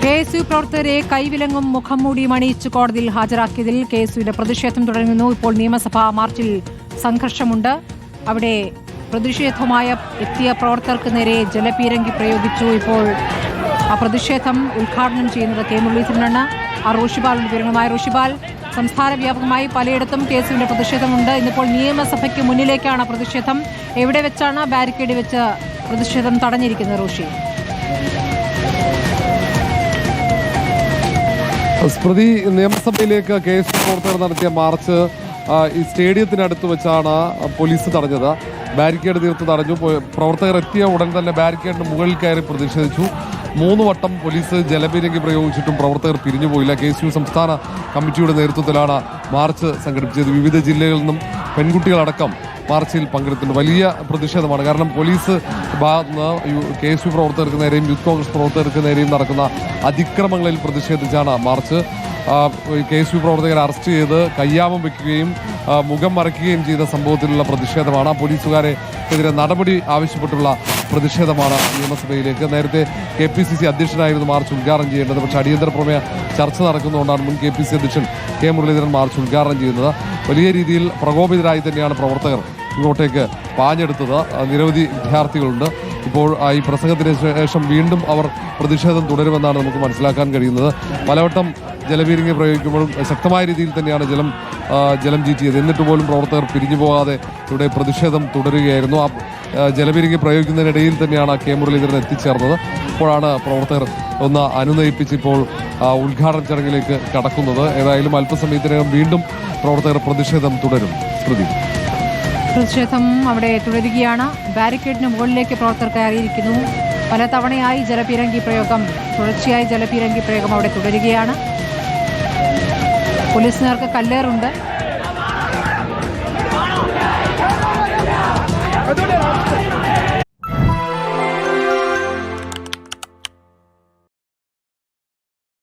KSU പ്രവർത്തകരെ കൈവിലങ്ങും മുഖം മൂടിയും അണിയിച്ച് കോടതിയിൽ ഹാജരാക്കിയതിൽ KSUവിന്റെ പ്രതിഷേധം തുടരുന്നു. ഇപ്പോൾ നിയമസഭാ മാർച്ചിൽ സംഘർഷമുണ്ട്. അവിടെ പ്രതിഷേധവുമായി എത്തിയ പ്രവർത്തകർക്ക് നേരെ ജലപീരങ്കി പ്രയോഗിച്ചു. ഇപ്പോൾ ആ പ്രതിഷേധം ഉദ്ഘാടനം ചെയ്യുന്നത് കെ മുരളീധരനാണ്. റോഷിപാലിന്റെ വിവരങ്ങളുമായി റോഷിപാൽ, സംസ്ഥാന വ്യാപകമായി പലയിടത്തും KSUവിന്റെ പ്രതിഷേധമുണ്ട്. ഇന്നിപ്പോൾ നിയമസഭയ്ക്ക് മുന്നിലേക്കാണ് പ്രതിഷേധം. എവിടെ വെച്ചാണ് ബാരിക്കേഡ് വെച്ച് പ്രതിഷേധം തടഞ്ഞിരിക്കുന്നത് റോഷി? സ്മൃതി, നിയമസഭയിലേക്ക് KSU പ്രവർത്തകർ നടത്തിയ മാർച്ച് ഈ സ്റ്റേഡിയത്തിനടുത്ത് വെച്ചാണ് പോലീസ് തടഞ്ഞത്. ബാരിക്കേഡ് തീർത്ത് തടഞ്ഞു. പ്രവർത്തകർ എത്തിയ ഉടൻ തന്നെ ബാരിക്കേഡിന് മുകളിൽ കയറി പ്രതിഷേധിച്ചു. 3 വട്ടം പോലീസ് ജലപീരങ്കി പ്രയോഗിച്ചിട്ടും പ്രവർത്തകർ പിരിഞ്ഞുപോയില്ല. KSU സംസ്ഥാന കമ്മിറ്റിയുടെ നേതൃത്വത്തിലാണ് മാർച്ച് സംഘടിപ്പിച്ചത്. വിവിധ ജില്ലകളിൽ നിന്നും പെൺകുട്ടികളടക്കം മാർച്ചിൽ പങ്കെടുത്തിട്ടുണ്ട്. വലിയ പ്രതിഷേധമാണ്. കാരണം പോലീസ് ഭാഗത്തുനിന്ന് KSU പ്രവർത്തകർക്ക് നേരെയും യൂത്ത് കോൺഗ്രസ് പ്രവർത്തകർക്ക് നേരെയും നടക്കുന്ന അതിക്രമങ്ങളിൽ പ്രതിഷേധിച്ചാണ് മാർച്ച്. KSU പ്രവർത്തകരെ അറസ്റ്റ് ചെയ്ത് കയ്യാമം വയ്ക്കുകയും മുഖം മറയ്ക്കുകയും ചെയ്ത സംഭവത്തിലുള്ള പ്രതിഷേധമാണ്. പോലീസുകാരെതിരെ നടപടി ആവശ്യപ്പെട്ടുള്ള പ്രതിഷേധമാണ് നിയമസഭയിലേക്ക്. നേരത്തെ KPCC അധ്യക്ഷനായിരുന്നു മാർച്ച് ഉദ്ഘാടനം ചെയ്യേണ്ടത്. പക്ഷേ അടിയന്തര പ്രമേയ ചർച്ച നടക്കുന്നതുകൊണ്ടാണ് മുൻ KPCC അധ്യക്ഷൻ കെ മുരളീധരൻ മാർച്ച് ഉദ്ഘാടനം ചെയ്യുന്നത്. വലിയ രീതിയിൽ പ്രകോപിതരായി തന്നെയാണ് പ്രവർത്തകർ ഇങ്ങോട്ടേക്ക് പാഞ്ഞെടുത്തത്. നിരവധി വിദ്യാർത്ഥികളുണ്ട്. ഇപ്പോൾ ഈ പ്രസംഗത്തിന് ശേഷം വീണ്ടും അവർ പ്രതിഷേധം തുടരുമെന്നാണ് നമുക്ക് മനസ്സിലാക്കാൻ കഴിയുന്നത്. പലവട്ടം ജലപീരങ്കി പ്രയോഗിക്കുമ്പോഴും ശക്തമായ രീതിയിൽ തന്നെയാണ് ജലം ചീറ്റിയത്. എന്നിട്ട് പോലും പ്രവർത്തകർ പിരിഞ്ഞു പോകാതെ ഇവിടെ പ്രതിഷേധം തുടരുകയായിരുന്നു. ആ ജലപീരങ്കി പ്രയോഗിക്കുന്നതിനിടയിൽ തന്നെയാണ് കെ മുരളീധരൻ എത്തിച്ചേർന്നത്. ഇപ്പോഴാണ് പ്രവർത്തകർ ഒന്ന് അനുനയിപ്പിച്ച് ഇപ്പോൾ ഉദ്ഘാടന ചടങ്ങിലേക്ക് കടക്കുന്നത്. ഏതായാലും അല്പസമയത്തിനകം വീണ്ടും പ്രവർത്തകർ പ്രതിഷേധം തുടരും. പ്രതിഷേധം അവിടെ തുടരുകയാണ്. ബാരിക്കേഡിന് മുകളിലേക്ക് പ്രവർത്തകർ കയറിയിരിക്കുന്നു. പല തവണയായി തുടർച്ചയായി ജലപീരങ്കി പ്രയോഗം അവിടെ തുടരുകയാണ്. പോലീസ് നേർക്ക് കല്ലേറുണ്ട്.